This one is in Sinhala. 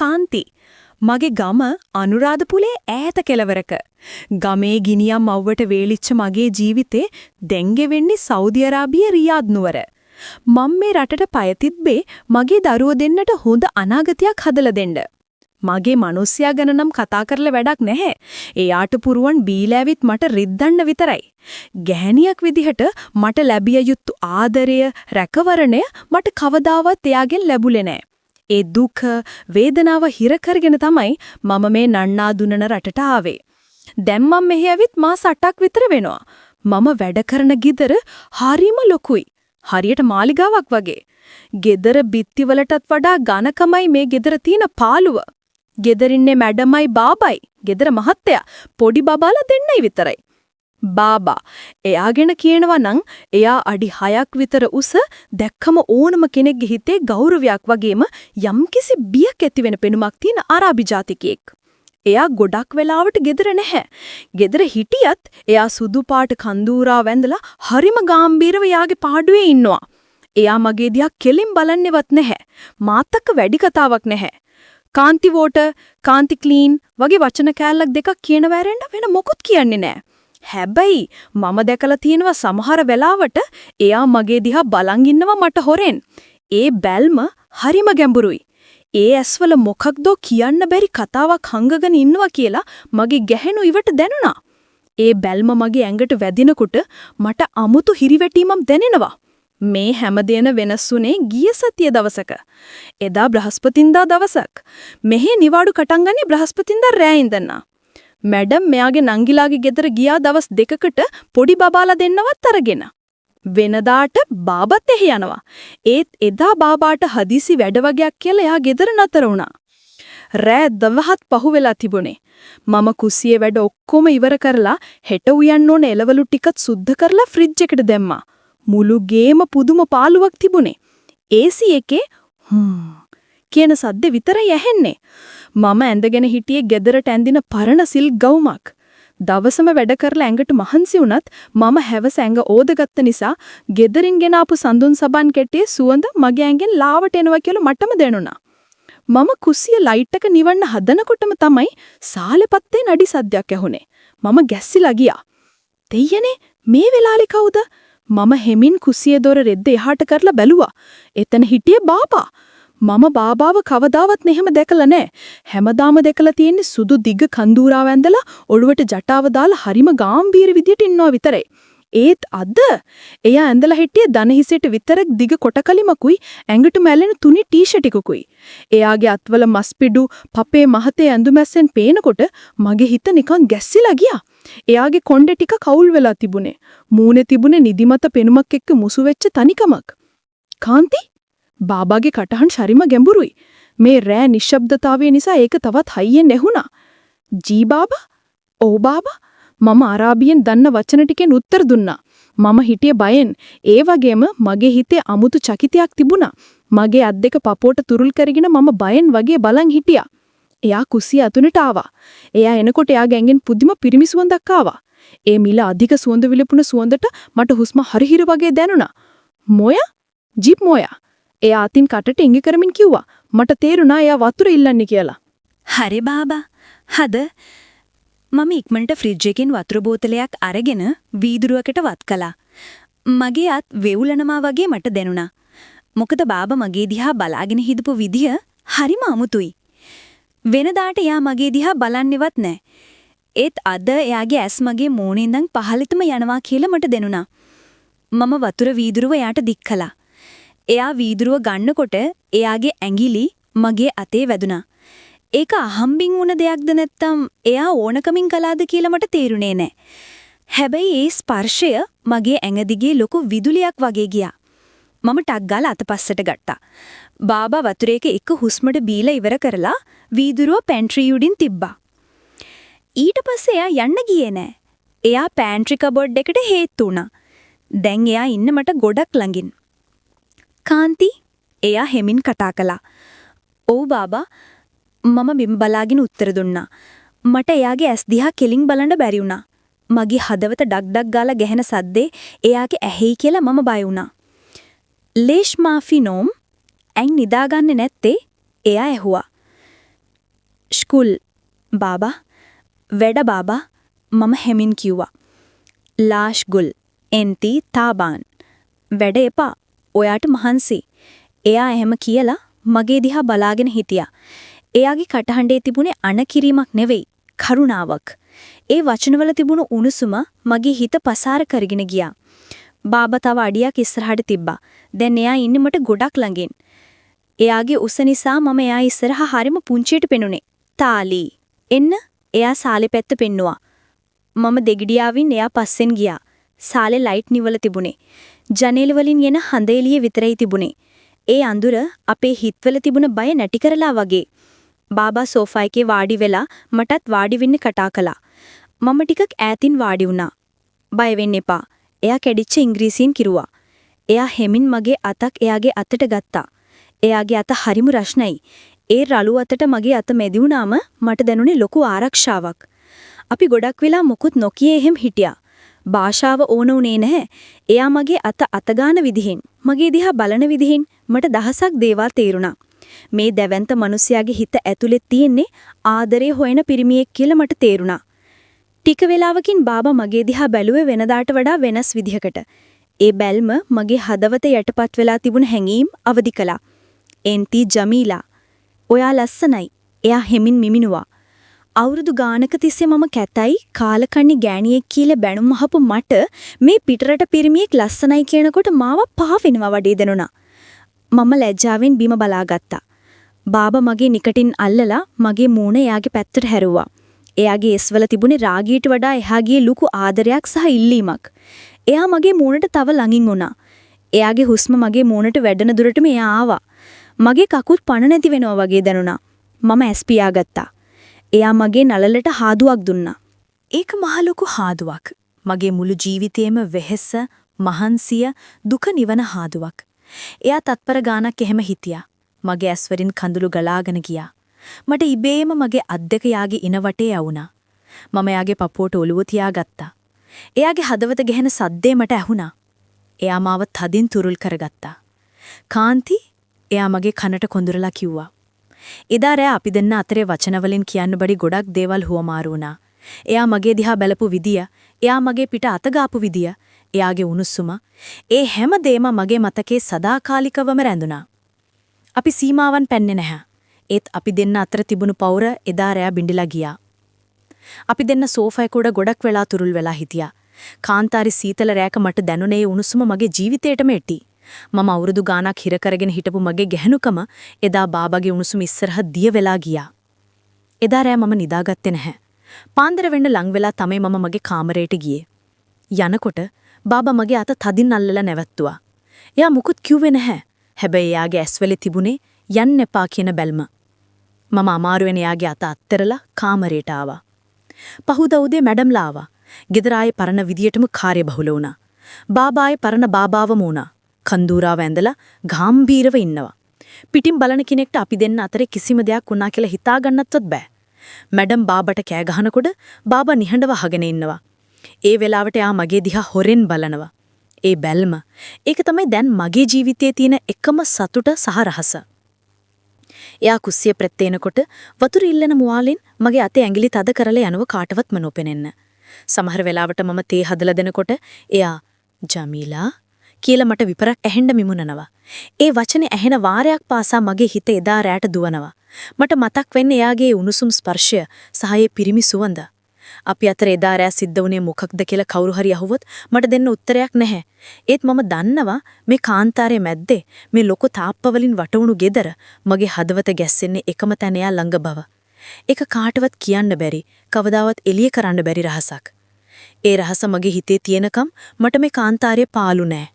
කාන්ති. මගේ ගම අනුරාධපුරේ ඈත කෙළවරක. ගමේ ගිනියම් අවුවට වේලිච්ච මගේ ජීවිතේ දැංගෙ වෙන්නේ සෞදි අරාබියේ රියාද් නුවර. මම මේ රටට පය තිබ්බේ මගේ දරුවෝ දෙන්නට හොඳ අනාගතයක් හදලා දෙන්න. මගේ මිනිස්සයා ගැන නම් කතා කරලා වැඩක් නැහැ. එයාට පුරුවන් බීලා ඇවිත් මට රිද්දන්න විතරයි. ගැහණියක් විදිහට මට ලැබිය යුතු ආදරය, රැකවරණය මට කවදාවත් එයාගෙන් ලැබුලේ නැහැ. ඒ දුක, වේදනාව හිර කරගෙන තමයි මම මේ නන්නා දුනන රටට ආවේ. දැන් මම මෙහි ඇවිත් මාස 8ක් විතර වෙනවා. මම වැඩ කරන ගෙදර හරිම ලොකුයි. හරියට මාලිගාවක් වගේ. ගෙදර බිත්තිවලටත් වඩා ඝනකමයි මේ ගෙදර තියෙන පාළුව. ගෙදරින්නේ මැඩමයි බාබයි. ගෙදර මහත්තයා පොඩි බබාලා දෙන්නයි විතරයි. බාබා එයාගෙන කියනවා නම් එයා අඩි 6ක් විතර උස, දැක්කම ඕනම කෙනෙක්ගේ හිතේ ගෞරවයක් වගේම යම්කිසි බියක් ඇති වෙන පෙනුමක් තියෙන අරාබි ජාතිකයෙක්. එයා ගොඩක් වෙලාවට ගෙදර නැහැ. ගෙදර හිටියත් එයා සුදු පාට කන්දූරා වැඳලා හරිම ගැඹීරව යාගේ පාඩුවේ ඉන්නවා. එයා මගේ දිහා කෙලින් බලන්නේවත් නැහැ. මාතක වැඩි කතාවක් නැහැ. කාන්ති වෝටර්, කාන්ති ක්ලීන් වගේ වචන කෑල්ලක් දෙකක් කියන වෑරෙන්න වෙන මොකුත් කියන්නේ නැහැ. හැබැයි මම දැකලා තියෙනවා සමහර වෙලාවට එයා මගේ දිහා බලන් ඉන්නවා මට හොරෙන්. ඒ බැල්ම හරිම ගැඹුරුයි. ඒ ඇස්වල මොකක්දෝ කියන්න බැරි කතාවක් හංගගෙන ඉන්නවා කියලා මගේ ගැහෙනු ඉවට දැනුණා. ඒ බැල්ම මගේ ඇඟට වැදිනකොට මට අමුතු හිරිවැටීමක් දැනෙනවා. මේ හැමදේන වෙනස් වුණේ ගිය සතිය දවසක. එදා බ්‍රහස්පතින්දා දවසක්. මෙහි නිවාඩු කටන් ගන්නේ බ්‍රහස්පතින්දා රෑ ඉඳන්නා. මැඩම් මෙයාගේ නංගිලාගේ ගෙදර ගියා දවස් දෙකකට පොඩි බබාලා දෙන්නවත් අරගෙන. වෙනදාට බාබත් එහි යනවා. ඒත් එදා බාබාට හදිසි වැඩ වගේක් කියලා එයා ගෙදර නතර වුණා. රෑ 12ත් පහුවෙලා තිබුණේ. මම කුස්සියේ වැඩ ඔක්කොම ඉවර කරලා හෙට උයන්න ඕන එළවලු ටිකත් සුද්ධ කරලා ෆ්‍රිජ් එකට දැම්මා. මුළු ගේම පුදුම පාළුවක් තිබුණේ. AC එකේ කියන සද්ද විතරයි ඇහෙන්නේ. මම ඇඳගෙන හිටියේ ගෙදරට ඇඳින පරණ සිල්ක් ගවුමක්. දවසම වැඩ කරලා ඇඟට මහන්සි වුණත් මම හැවස ඇඟ ඕදගත්ත නිසා ගෙදරින් ගෙන ආපු සඳුන් සබන් කෙටේ සුවඳ මගේ ඇඟෙන් ලාවට එනවා කියලා මටම දැනුණා. මම කුස්සිය ලයිට් එක නිවන්න හදනකොටම තමයි සාලෙපත්තේ නඩි සද්දයක් ඇහුනේ. මම ගැස්සිලා ගියා. දෙයනේ මේ වෙලාවේ කවුද? මම හෙමින් කුස්සියේ දොර රෙද්ද එහාට කරලා බැලුවා. එතන හිටියේ බාබා. මම බාබාව කවදාවත් මෙහෙම දැකලා නැහැ. හැමදාම දැකලා තියෙන්නේ සුදු දිග කන්දූරාව ඇඳලා ඔළුවට ජටාව දාලා හරිම ගැඹීර විදියට ඉන්නවා විතරයි. ඒත් අද එයා ඇඳලා හිටියේ දන හිසෙට විතරක් දිග කොටකලිමකුයි ඇඟට මැලෙන තුනි ටී-ෂර්ට් එකකුයි. එයාගේ අත්වල මස්පිඩු පපේ මහතේ ඇඳුමැස්සෙන් පේනකොට මගේ හිත නිකන් ගැස්සිලා ගියා. එයාගේ කොණ්ඩේ ටික කවුල් වෙලා තිබුණේ. මූණේ තිබුණේ නිදිමත පෙනුමක් එක්ක මුසු වෙච්ච තනිකමක්. කාන්ති බාබාගේ කටහඬ ශරිම ගැඹුරුයි. මේ රෑ නිශ්ශබ්දතාවය නිසා ඒක තවත් හයියෙන් ඇහුණා. ජී බාබා? ඕ බාබා? මම අරාබියෙන් දන්න වචන ටිකෙන් උත්තර දුන්නා. මම හිටියේ බයෙන්. ඒ වගේම මගේ හිතේ අමුතු චකිතයක් තිබුණා. මගේ අත් දෙක පපුවට තුරුල් කරගෙන මම බයෙන් වගේ බලන් හිටියා. එයා කුස්සිය අතුනට ආවා. එයා එනකොට එයාගේ ඇඟෙන් පුදුම පිරිමි සුවඳක් ආවා. ඒ මිල අධික සුවඳ විලපුණ සුවඳට මට හුස්ම හරිහිර වගේ දැනුණා. මොයා? ජීප් මොයා? එයා අතින් කටට ඉඟි කරමින් කිව්වා. මට තේරුණා එයා වතුර ඉල්ලන්නේ කියලා. හරි බාබා. හද මම ඉක්මනට ෆ්‍රිජ් එකෙන් වතුර බෝතලයක් අරගෙන වීදුරුවකට වත් කළා. මගේ අත් වෙවුලනවා වගේ මට දැනුණා. මොකද බාබා මගේ දිහා බලාගෙන හිටපු විදිය හරිම අමුතුයි. වෙනදාට එයා මගේ දිහා බලන්නේවත් නැහැ. ඒත් අද එයාගේ ඇස් මගේ මූණේ ඉඳන් පහළටම යනවා කියලා මට දැනුණා. මම වතුර වීදුරුව එයාට දික් කළා. එයා වීදුරුව ගන්නකොට එයාගේ ඇඟිලි මගේ අතේ වැදුනා. ඒක අහම්බින් වුණ දෙයක්ද නැත්නම් එයා ඕනකමින් කළාද කියලා මට තේරුනේ නැහැ. හැබැයි ඒ ස්පර්ශය මගේ ඇඟ දිගේ ලොකු විදුලියක් වගේ ගියා. මම ටක් ගාලා අතපස්සට ගත්තා. බාබා වතුරේක එක හුස්මට බීලා ඉවර කරලා වීදුරුව පැන්ට්‍රි උඩින් තිබ්බා. ඊට පස්සේ එයා යන්න ගියේ නැහැ. එයා පැන්ට්‍රි කබෝඩ් එකට හේතු වුණා. දැන් එයා ඉන්න මට ගොඩක් ළඟින්. කාන්ති එයා හෙමින් කතා කළා. "ඔව් බාබා." මම බිම් බලාගෙන උත්තර දුන්නා. මට එයාගේ ඇස් දිහා කෙලින් බලන්න බැරි වුණා. මගේ හදවත ඩක් ඩක් ගාලා ගැහෙන සද්දේ එයාගේ ඇහෙයි කියලා මම බය වුණා. "ලේෂ් මාෆි නෝම්" ඇන් නිදාගන්නේ නැත්තේ? එයා ඇහුවා. ස්කූල් බාබා වැඩ බාබා මම හැමින් කිව්වා. ලාෂ්ගුල් එන්ති තාබාන් වැඩ එපා ඔයාට මහන්සි. එයා එහෙම කියලා මගේ දිහා බලාගෙන හිටියා. එයාගේ කටහඬේ තිබුණේ අනකිරීමක් නෙවෙයි කරුණාවක්. ඒ වචනවල තිබුණු උණුසුම මගේ හිත පසාර කරගෙන ගියා. බාබා තව අඩියක් ඉස්සරහට තිබ්බා. දැන් එයා ඉන්නේ මට ගොඩක් ළඟින්. එයාගේ උස නිසා මම එයා ඉස්සරහා හරිම පුංචියට පෙනුනේ. තාලි එන්න එයා සාලේ පැත්ත පෙන්නුවා. මම දෙගිඩියාවින් එයා පස්සෙන් ගියා. සාලේ ලයිට් නිවල තිබුණේ. ජනේල වලින් එන හඳ එළිය විතරයි තිබුණේ. ඒ අඳුර අපේ හිතවල තිබුණ බය නැටි කරලා වගේ. බාබා සෝෆා එකේ වාඩි වෙලා මටත් වාඩි වෙන්න කතා කළා. මම ටිකක් ඈතින් වාඩි වුණා. බය වෙන්න එපා. එයා කැඩිච්ච ඉංග්‍රීසියෙන් කිරුවා. එයා හෙමින් මගේ අතක් එයාගේ අතට ගත්තා. එයාගේ අත හරිම රස්නයි. ඒ රළු අතට මගේ අත මැදි වුණාම මට දැනුනේ ලොකු ආරක්ෂාවක්. අපි ගොඩක් වෙලා මොකුත් නොකිය එහෙම හිටියා. භාෂාව ඕන උනේ නැහැ. එයා මගේ අත ගාන විදිහෙන්, මගේ දිහා බලන විදිහෙන් මට දහසක් දේවල් තේරුණා. මේ දැවැන්ත මිනිසයාගේ හිත ඇතුලේ තියෙන්නේ ආදරේ හොයන පිරිමියෙක් කියලා මට තේරුණා. ටික වෙලාවකින් බාබා මගේ දිහා බැලුවේ වෙනදාට වඩා වෙනස් විදිහකට. ඒ බැල්ම මගේ හදවත යටපත් වෙලා තිබුණ හැඟීම් අවදි කළා. එන්ති ජමීලා ඔයා ලස්සනයි. එයා හෙමින් මිමිනුවා. අවුරුදු ගානක තිස්සේ මම කැතයි කාලකන්ණි ගෑණියෙක් කියලා බැනුම් අහපු මට මේ පිටරට පිරිමියෙක් ලස්සනයි කියනකොට මාව පහ වෙනවා වඩේ දැනුණා. මම ලැජ්ජාවෙන් බිම බලාගත්තා. බාබා මගේ නිකටින් අල්ලලා මගේ මූණ එයාගේ පැත්තට හැරුවා. එයාගේ ඇස්වල තිබුණේ රාගීට වඩා එහා ගියේ ලুকু ආදරයක් සහ ඉල්ලීමක්. එයා මගේ මූණට තව ළඟින් වුණා. එයාගේ හුස්ම මගේ මූණට වැඩෙන දුරටම එයා ආවා. මගේ කකුල් පණ නැති වෙනවා වගේ දැනුණා. මම ඇස් පියාගත්තා. එයා මගේ නළලට හාදුවක් දුන්නා. ඒක මහ ලොකු හාදුවක්. මගේ මුළු ජීවිතේම වෙහෙස, මහන්සිය, දුක නිවන හාදුවක්. එයා තත්පර ගානක් එහෙම හිටියා. මගේ ඇස් වලින් කඳුළු ගලාගෙන ගියා. මට ඉබේම මගේ අත් දෙක යාගේ ඉන වටේ යවුණා. මම යාගේ පපුවට ඔළුව තියාගත්තා. එයාගේ හදවත ගැහෙන සද්දේ මට ඇහුණා. එයා මාව තදින් තුරුල් කරගත්තා. කාන්ති, එයා මගේ කනට කොඳුරලා කිව්වා. එදා රෑ අපි දෙන්න අතරේ වචන වලින් කියන්න බඩි ගොඩක් දේවල් හුවමාරු වුණා. එයා මගේ දිහා බැලපු විදිය, එයා මගේ පිට අත ගාපු විදිය, එයාගේ උණුසුම, ඒ හැම දෙයක්ම මගේ මතකේ සදාකාලිකවම රැඳුණා. අපි සීමාවන් පැන්නේ නැහැ. ඒත් අපි දෙන්න අතර තිබුණු පවුර එදා රෑ බිඳිලා ගියා. අපි දෙන්න සෝෆා එක උඩ ගොඩක් වෙලා තුරුල් වෙලා හිටියා. කාන්තාරි සීතල රෑක මට දැනුනේ උණුසුම මගේ ජීවිතේටම එටි. මම අවුරුදු ගාණක් හිර කරගෙන හිටපු මගේ ගැහණුකම එදා බාබාගේ උණුසුම ඉස්සරහ දිය වෙලා ගියා. එදා රෑ මම නිදාගත්තේ නැහැ. පාන්දර වෙන්න ලං වෙලා තමයි මම මගේ කාමරයට ගියේ. යනකොට බාබා මගේ අත තදින් අල්ලලා නැවැත්තුවා. එයා මුකුත් කිව්වේ නැහැ. හැබැයි එයාගේ ඇස්වලේ තිබුණේ යන්න එපා කියන බැල්ම. මම අමාරුවෙන් එයාගේ අත අත්තරලා කාමරයට ආවා. පහුදා උදේ මැඩම්ලා ආවා. ගෙදර ආයේ පරණ විදියටම කාර්යබහුල වුණා. බාබායේ පරණ බාබාවම වුණා. කන්දූරාව ඇඳලා ගාම්භීරව ඉන්නවා. පිටින් බලන කෙනෙක්ට අපි දෙන්න අතරේ කිසිම දෙයක් වුණා කියලා හිතා ගන්නත්වත් බෑ. මැඩම් බාබට කෑ ගහනකොට බාබා නිහඬව අහගෙන ඉන්නවා. ඒ වෙලාවට එයා මගේ දිහා හොරෙන් බලනවා. ඒ බැල්ම, ඒක තමයි දැන් මගේ ජීවිතයේ තියෙන එකම සතුට සහ රහස. එයා කුස්සිය ප්‍රත්තේනකොට වතුර ඉල්ලන මුවාලෙන් මගේ අතේ ඇඟිලි තද කරලා යනව කාටවත්ම නොපෙනෙන්න. සමහර වෙලාවට මම තේ හදලා දෙනකොට එයා ජමීලා කියලා මට විපරක් ඇහෙන්න මිමුණනවා. ඒ වචනේ ඇහෙන වාරයක් පාසා මගේ හිත එදා රැට දුවනවා. මට මතක් වෙන්නේ එයාගේ උණුසුම් ස්පර්ශය සහ ඒ පිරිමි සුවඳ. අපි අතර එදා රෑ සිද්ධ වුණේ මොකක්ද කියලා කවුරු හරි අහුවොත් මට දෙන්න උත්තරයක් නැහැ. ඒත් මම දන්නවා මේ කාන්තාරයේ මැද්දේ මේ ලොකු තාප්පවලින් වටවුණු ගෙදර මගේ හදවත ගැස්සෙන්නේ එකම තැන එයා ළඟ බව. ඒක කාටවත් කියන්න බැරි, කවදාවත් එළිය කරන්න බැරි රහසක්. ඒ රහස මගේ හිතේ තියෙනකම් මට මේ කාන්තාරයේ පාළු නෑ.